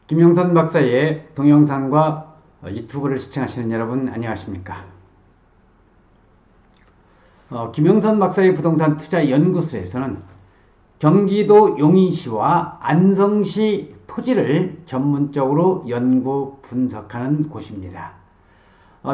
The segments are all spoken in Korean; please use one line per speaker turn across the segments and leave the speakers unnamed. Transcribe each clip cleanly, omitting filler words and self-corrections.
김영선 박사의 동영상과 유튜브를 시청하시는 여러분 안녕하십니까? 김영선 박사의 부동산 투자 연구소에서는 경기도 용인시와 안성시 토지를 전문적으로 연구 분석하는 곳입니다.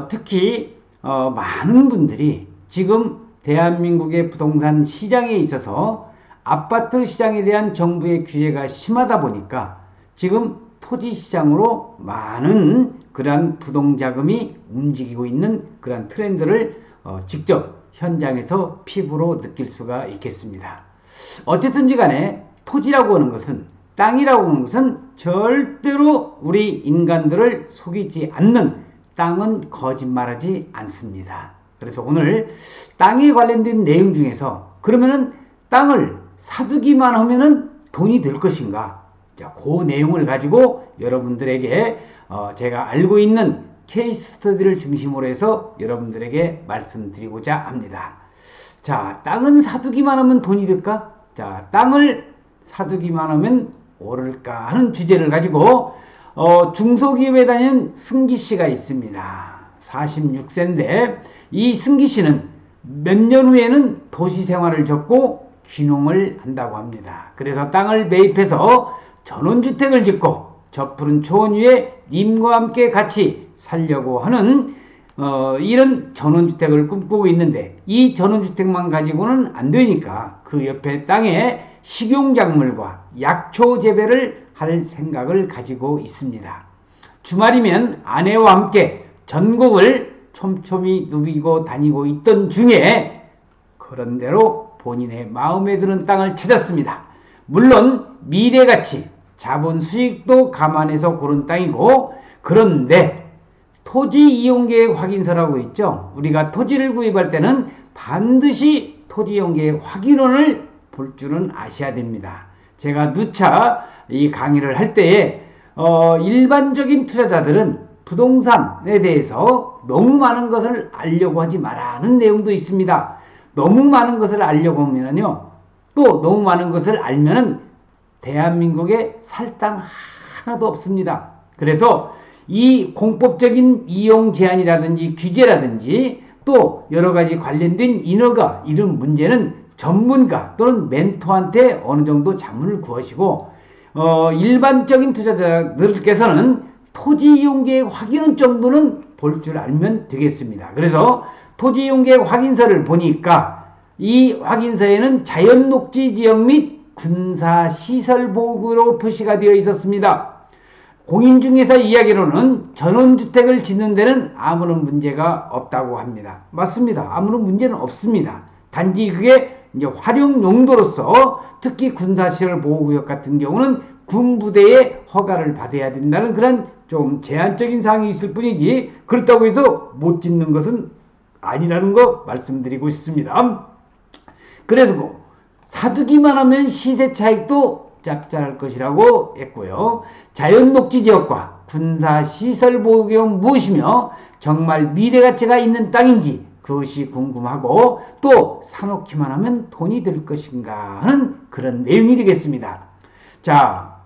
특히 많은 분들이 지금 대한민국의 부동산 시장에 있어서 아파트 시장에 대한 정부의 규제가 심하다 보니까 지금 토지 시장으로 많은 그러한 부동자금이 움직이고 있는 그러한 트렌드를 직접 현장에서 피부로 느낄 수가 있겠습니다. 어쨌든지 간에 토지라고 하는 것은, 땅이라고 하는 것은 절대로 우리 인간들을 속이지 않는, 땅은 거짓말하지 않습니다. 그래서 오늘 땅에 관련된 내용 중에서 그러면은 땅을 사두기만 하면은 돈이 될 것인가? 자, 그 내용을 가지고 여러분들에게 제가 알고 있는 케이스 스터디를 중심으로 해서 여러분들에게 말씀드리고자 합니다. 자, 땅은 사두기만 하면 돈이 될까? 자, 땅을 사두기만 하면 오를까 하는 주제를 가지고 중소기업에 다니는 승기 씨가 있습니다. 46세인데 이 승기 씨는 몇 년 후에는 도시 생활을 접고 귀농을 한다고 합니다. 그래서 땅을 매입해서 전원주택을 짓고 저 푸른 초원 위에 님과 함께 같이 살려고 하는 이런 전원주택을 꿈꾸고 있는데, 이 전원주택만 가지고는 안 되니까 그 옆에 땅에 식용작물과 약초 재배를 할 생각을 가지고 있습니다. 주말이면 아내와 함께 전국을 촘촘히 누비고 다니고 있던 중에 그런대로 본인의 마음에 드는 땅을 찾았습니다. 물론 미래가치, 자본 수익도 감안해서 고른 땅이고, 그런데 토지 이용계획 확인서라고 있죠. 우리가 토지를 구입할 때는 반드시 토지 이용계획 확인원을 볼 줄은 아셔야 됩니다. 제가 누차 이 강의를 할 때에 일반적인 투자자들은 부동산에 대해서 너무 많은 것을 알려고 하지 말라는 내용도 있습니다. 너무 많은 것을 알려고 하면요, 또 너무 많은 것을 알면은 대한민국에 살 땅 하나도 없습니다. 그래서 이 공법적인 이용 제한이라든지 규제라든지 또 여러 가지 관련된 인허가, 이런 문제는 전문가 또는 멘토한테 어느 정도 자문을 구하시고, 일반적인 투자자들께서는 토지 이용계획 확인원 정도는 볼 줄 알면 되겠습니다. 그래서 토지 이용계획 확인서를 보니까 이 확인서에는 자연녹지 지역 및 군사시설보호구로 표시가 되어 있었습니다. 공인중개사 이야기로는 전원주택을 짓는 데는 아무런 문제가 없다고 합니다. 맞습니다. 아무런 문제는 없습니다. 단지 그게 이제 활용 용도로서, 특히 군사시설 보호구역 같은 경우는 군부대의 허가를 받아야 된다는 그런 좀 제한적인 사항이 있을 뿐이지, 그렇다고 해서 못 짓는 것은 아니라는 거 말씀드리고 싶습니다. 그래서 사두기만 하면 시세 차익도 짭짤할 것이라고 했고요. 자연녹지 지역과 군사시설보호구역은 무엇이며 정말 미래가치가 있는 땅인지 그것이 궁금하고, 또 사놓기만 하면 돈이 될 것인가 하는 그런 내용이 되겠습니다. 자,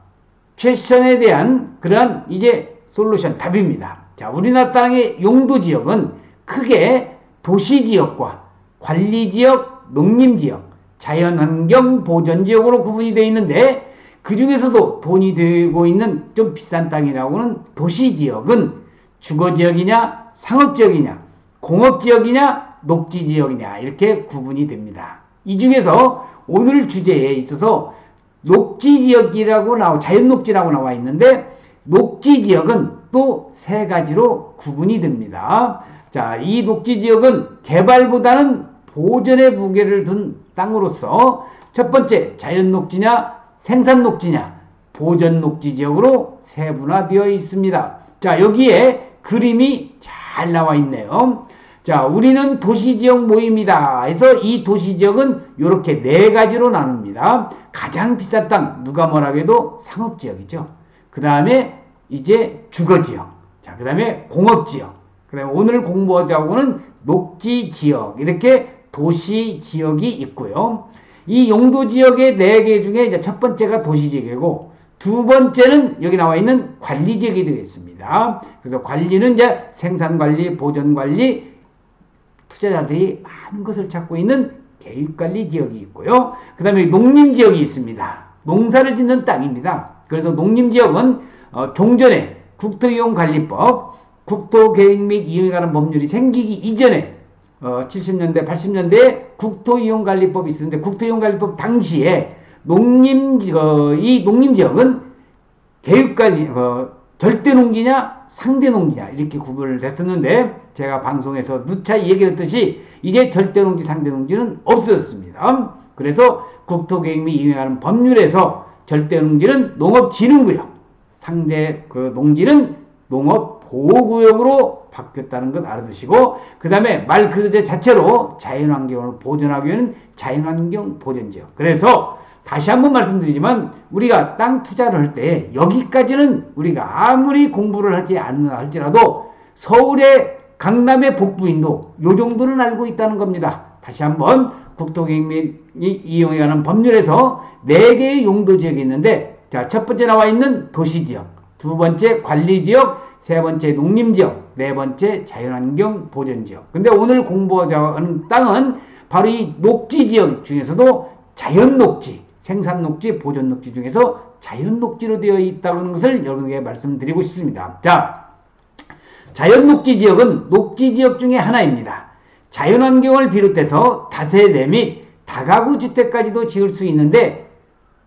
퀘스천에 대한 그러한 이제 솔루션, 답입니다. 자, 우리나라 땅의 용도지역은 크게 도시지역과 관리지역, 농림지역, 자연환경 보전지역으로 구분이 되어 있는데, 그 중에서도 돈이 되고 있는 좀 비싼 땅이라고는 도시지역은 주거지역이냐, 상업지역이냐, 공업지역이냐, 녹지지역이냐, 이렇게 구분이 됩니다. 이 중에서 오늘 주제에 있어서 녹지지역이라고 자연녹지라고 나와 있는데, 녹지지역은 또 세 가지로 구분이 됩니다. 자, 이 녹지지역은 개발보다는 보전의 무게를 둔 땅으로서 첫 번째 자연녹지냐, 생산녹지냐, 보전녹지지역으로 세분화되어 있습니다. 자, 여기에 그림이 잘 나와 있네요. 자, 우리는 도시지역 모임이다 해서 이 도시지역은 이렇게 네 가지로 나눕니다. 가장 비싼 땅, 누가 뭐라고 해도 상업지역이죠. 그 다음에 이제 주거지역, 자, 그 다음에 공업지역, 그 다음에 오늘 공부하자고는 녹지지역, 이렇게 도시지역이 있고요. 이 용도지역의 4개 중에 첫 번째가 도시지역이고, 두 번째는 여기 나와 있는 관리지역이 되겠습니다. 그래서 관리는 이제 생산관리, 보전관리, 투자자들이 많은 것을 찾고 있는 개입관리 지역이 있고요. 그 다음에 농림지역이 있습니다. 농사를 짓는 땅입니다. 그래서 농림지역은 종전에 국토이용관리법, 국토계획 및 이용에 관한 법률이 생기기 이전에 70년대, 80년대에 국토이용관리법이 있었는데 국토이용관리법 당시에 이 농림지역은 계획관리, 절대농지냐 상대농지냐 이렇게 구분을 했었는데 제가 방송에서 누차 얘기를 했듯이 이제 절대농지, 상대농지는 없어졌습니다. 그래서 국토계획 및 이용에 관한 법률에서 절대농지는 농업진흥구역, 상대 농지는 농업보호구역으로 바뀌었다는 것 알아두시고 그 다음에 말 그 자체로 자연환경을 보존하기 위한 자연환경보전지역. 그래서 다시 한번 말씀드리지만 우리가 땅 투자를 할 때 여기까지는 우리가 아무리 공부를 하지 않나 할지라도 서울의 강남의 북부인도 요 정도는 알고 있다는 겁니다. 다시 한번 국토계획 및 이용에 관한 법률에서 4개의 용도지역이 있는데 자, 첫 번째 나와 있는 도시지역, 두 번째 관리지역, 세 번째 농림지역, 네 번째 자연환경 보전지역. 근데 오늘 공부하는 땅은 바로 이 녹지지역 중에서도 자연녹지, 생산녹지, 보전녹지 중에서 자연녹지로 되어 있다고 하는 것을 여러분에게 말씀드리고 싶습니다. 자, 자연녹지 지역은 녹지 지역 중에 하나입니다. 자연환경을 비롯해서 다세대 및 다가구 주택까지도 지을 수 있는데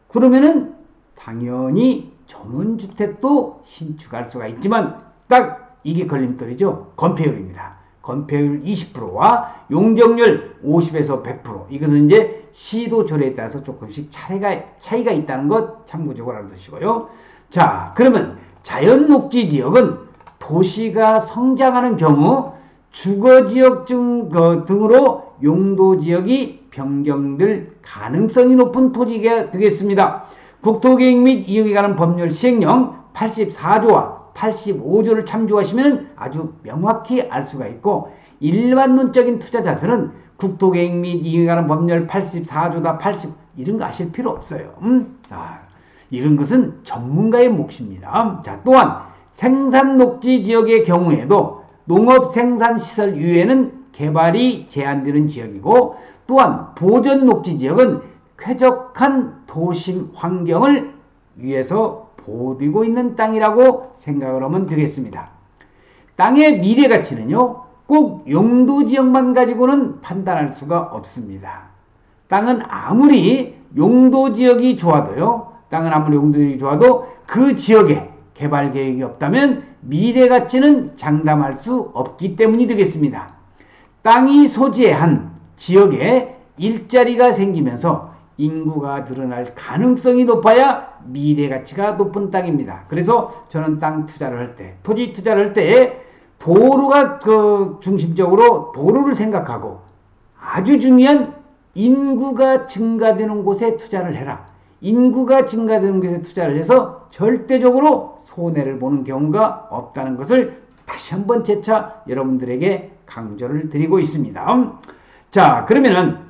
그러면은 당연히 전원주택도 신축할 수가 있지만 딱 이게 걸림돌이죠. 건폐율입니다. 건폐율 20%와 용적률 50에서 100%. 이것은 이제 시도 조례에 따라서 조금씩 차이가 있다는 것 참고적으로 알아두시고요. 자, 그러면 자연녹지 지역은 도시가 성장하는 경우 주거지역 등으로 용도지역이 변경될 가능성이 높은 토지가 되겠습니다. 국토계획 및 이용에 관한 법률 시행령 84조와 85조를 참조하시면 아주 명확히 알 수가 있고 일반론적인 투자자들은 국토계획 및 이용에 관한 법률 84조다 80 이런 거 아실 필요 없어요. 이런 것은 전문가의 몫입니다. 자, 또한 생산녹지 지역의 경우에도 농업생산시설 이외에는 개발이 제한되는 지역이고 또한 보전녹지 지역은 쾌적한 도심 환경을 위해서 보호되고 있는 땅이라고 생각을 하면 되겠습니다. 땅의 미래 가치는요, 꼭 용도지역만 가지고는 판단할 수가 없습니다. 땅은 아무리 용도지역이 좋아도요, 그 지역에 개발 계획이 없다면 미래 가치는 장담할 수 없기 때문이 되겠습니다. 땅이 소재한 지역에 일자리가 생기면서 인구가 늘어날 가능성이 높아야 미래 가치가 높은 땅입니다. 그래서 저는 땅 투자를 할 때, 토지 투자를 할 때 도로가 중심적으로 도로를 생각하고 아주 중요한 인구가 증가되는 곳에 투자를 해라. 인구가 증가되는 곳에 투자를 해서 절대적으로 손해를 보는 경우가 없다는 것을 다시 한번 재차 여러분들에게 강조를 드리고 있습니다. 자, 그러면은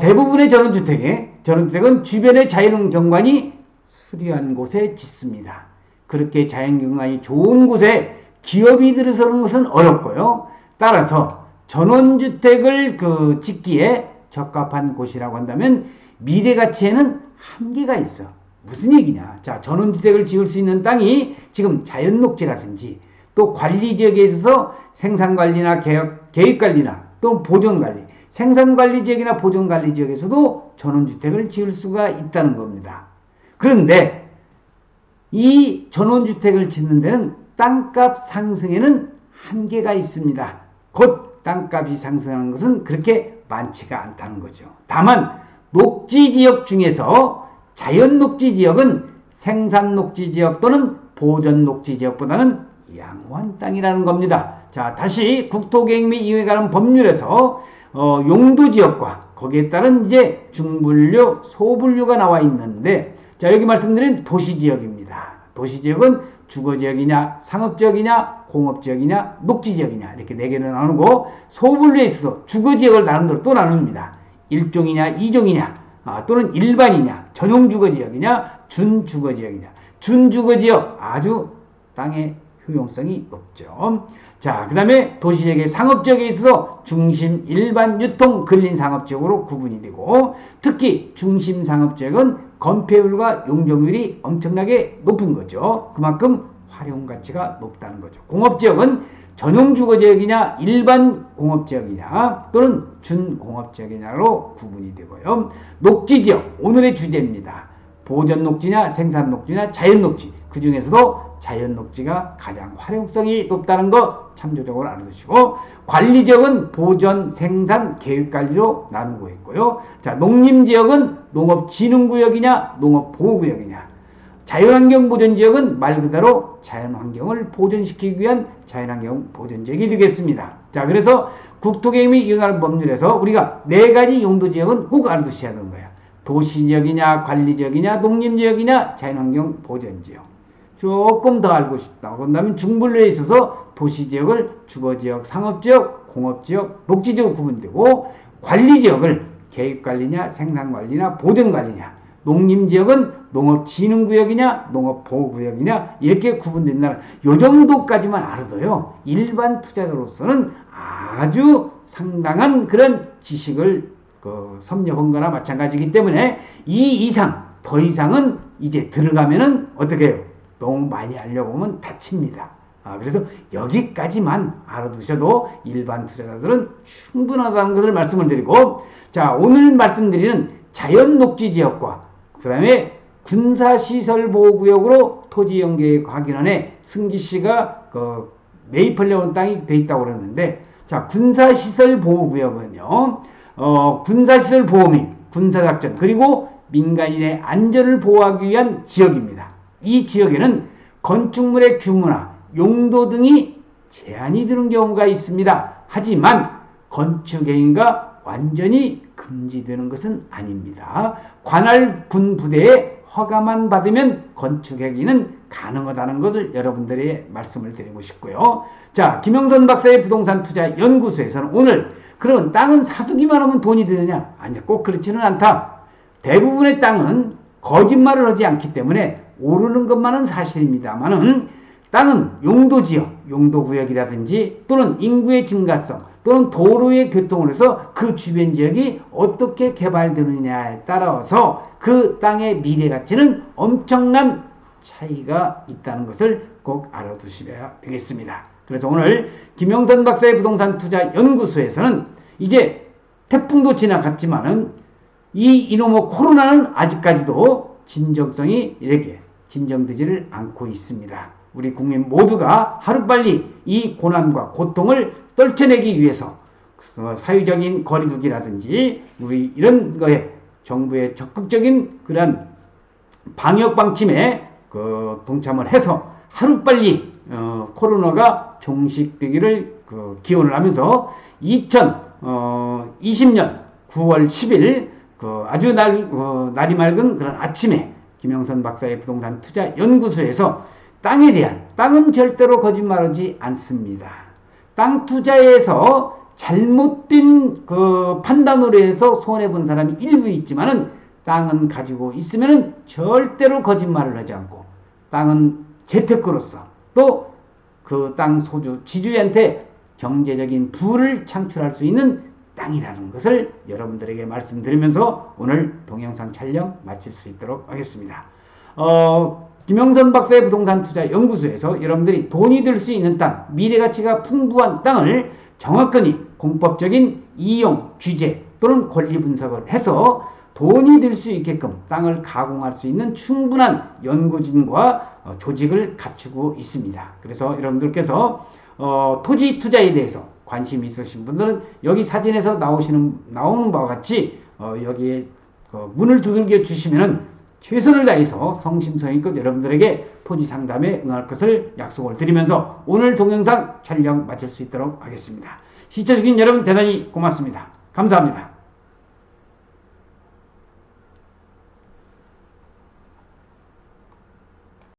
대부분의 전원주택은 주변의 자연경관이 수려한 곳에 짓습니다. 그렇게 자연경관이 좋은 곳에 기업이 들어서는 것은 어렵고요. 따라서 전원주택을 짓기에 적합한 곳이라고 한다면 미래가치에는 한계가 있어. 무슨 얘기냐? 자, 전원주택을 지을 수 있는 땅이 지금 자연녹지라든지 또 관리지역에 있어서 생산관리나 계획관리나 또 보존관리, 생산관리지역이나 보존관리지역에서도 전원주택을 지을 수가 있다는 겁니다. 그런데 이 전원주택을 짓는 데는 땅값 상승에는 한계가 있습니다. 곧 땅값이 상승하는 것은 그렇게 많지가 않다는 거죠. 다만 녹지지역 중에서 자연녹지지역은 생산녹지지역 또는 보전녹지지역보다는 양호한 땅이라는 겁니다. 자, 다시 국토계획 및 이용에 관한 법률에서 용도지역과 거기에 따른 이제 중분류, 소분류가 나와 있는데, 자, 여기 말씀드린 도시지역입니다. 도시지역은 주거지역이냐, 상업지역이냐, 공업지역이냐, 녹지지역이냐 이렇게 4개로 나누고 소분류에 있어서 주거지역을 나눈 대로 또 나눕니다. 1종이냐, 2종이냐, 또는 일반이냐, 전용주거지역이냐, 준주거지역이냐. 준주거지역 아주 땅의 효용성이 높죠. 자, 그 다음에 도시지역의 상업지역에 있어서 중심, 일반, 유통, 근린 상업지역으로 구분이 되고, 특히 중심 상업지역은 건폐율과 용적률이 엄청나게 높은 거죠. 그만큼 활용 가치가 높다는 거죠. 공업지역은 전용주거지역이냐, 일반 공업지역이냐, 또는 준공업지역이냐로 구분이 되고요. 녹지지역, 오늘의 주제입니다. 보전녹지냐, 생산녹지냐, 자연녹지. 그 중에서도 자연녹지가 가장 활용성이 높다는 거 참조적으로 알아두시고, 관리지역은 보전, 생산, 계획관리로 나누고 있고요. 자, 농림지역은 농업진흥구역이냐, 농업보호구역이냐. 자연환경보전지역은 말 그대로 자연환경을 보존시키기 위한 자연환경 보전지역이 되겠습니다. 자, 그래서 국토개혁 및 이용하는 법률에서 우리가 4가지 용도지역은 꼭 알아두셔야 하는 거예요. 도시지역이냐, 관리지역이냐, 농림지역이냐, 자연환경 보전지역. 조금 더 알고 싶다. 그런다면 중분류에 있어서 도시지역을 주거지역, 상업지역, 공업지역, 녹지지역으로 구분되고, 관리지역을 계획관리냐, 생산관리냐, 보전관리냐, 농림지역은 농업진흥구역이냐, 농업보호구역이냐, 이렇게 구분된다는 요 정도까지만 알아도요, 일반 투자자로서는 아주 상당한 그런 지식을 섭렵한 거나 마찬가지이기 때문에 이 이상, 더 이상은 이제 들어가면은 어떻게 해요? 너무 많이 알려보면 다칩니다. 그래서 여기까지만 알아두셔도 일반 투자자들은 충분하다는 것을 말씀을 드리고, 자, 오늘 말씀드리는 자연녹지지역과 그 다음에 군사시설보호구역으로 토지연계획확인원에 승기씨가 매입하려고 하는 땅이 돼 있다고 그러는데, 자, 군사시설보호구역은요, 군사시설보호 및 군사작전, 그리고 민간인의 안전을 보호하기 위한 지역입니다. 이 지역에는 건축물의 규모나 용도 등이 제한이 되는 경우가 있습니다. 하지만 건축행위가 완전히 금지되는 것은 아닙니다. 관할 군부대의 허가만 받으면 건축행위는 가능하다는 것을 여러분들에게 말씀을 드리고 싶고요. 자, 김영선 박사의 부동산 투자 연구소에서는 오늘 그런 땅은 사두기만 하면 돈이 되느냐? 아니요, 꼭 그렇지는 않다. 대부분의 땅은 거짓말을 하지 않기 때문에 오르는 것만은 사실입니다만은, 땅은 용도지역, 용도구역이라든지 또는 인구의 증가성 또는 도로의 교통을 해서 그 주변 지역이 어떻게 개발되느냐에 따라서 그 땅의 미래 가치는 엄청난 차이가 있다는 것을 꼭 알아두셔야 되겠습니다. 그래서 오늘 김영선 박사의 부동산 투자 연구소에서는 이제 태풍도 지나갔지만은 이 이놈의 코로나는 아직까지도 진정성이 이렇게 진정되지를 않고 있습니다. 우리 국민 모두가 하루빨리 이 고난과 고통을 떨쳐내기 위해서 사회적인 거리두기라든지 우리 이런 거에 정부의 적극적인 그런 방역 방침에 동참을 해서 하루빨리 코로나가 종식되기를 기원을 하면서 2020년 9월 10일 아주 날이 맑은 그런 아침에 김영선 박사의 부동산 투자 연구소에서 땅에 대한, 땅은 절대로 거짓말하지 않습니다. 땅 투자에서 잘못된 판단으로 해서 손해본 사람이 일부 있지만은, 땅은 가지고 있으면은 절대로 거짓말을 하지 않고, 땅은 재테크로서 또 그 땅 소주 지주한테 경제적인 부를 창출할 수 있는 땅이라는 것을 여러분들에게 말씀드리면서 오늘 동영상 촬영 마칠 수 있도록 하겠습니다. 김영선 박사의 부동산 투자 연구소에서 여러분들이 돈이 들 수 있는 땅, 미래가치가 풍부한 땅을 정확하니 공법적인 이용, 규제 또는 권리 분석을 해서 돈이 들 수 있게끔 땅을 가공할 수 있는 충분한 연구진과 조직을 갖추고 있습니다. 그래서 여러분들께서 토지 투자에 대해서 관심이 있으신 분들은 여기 사진에서 나오는 바와 같이 여기에 문을 두들겨 주시면은 최선을 다해서 성심성의껏 여러분들에게 토지 상담에 응할 것을 약속을 드리면서 오늘 동영상 촬영 마칠 수 있도록 하겠습니다. 시청해주신 여러분 대단히 고맙습니다. 감사합니다.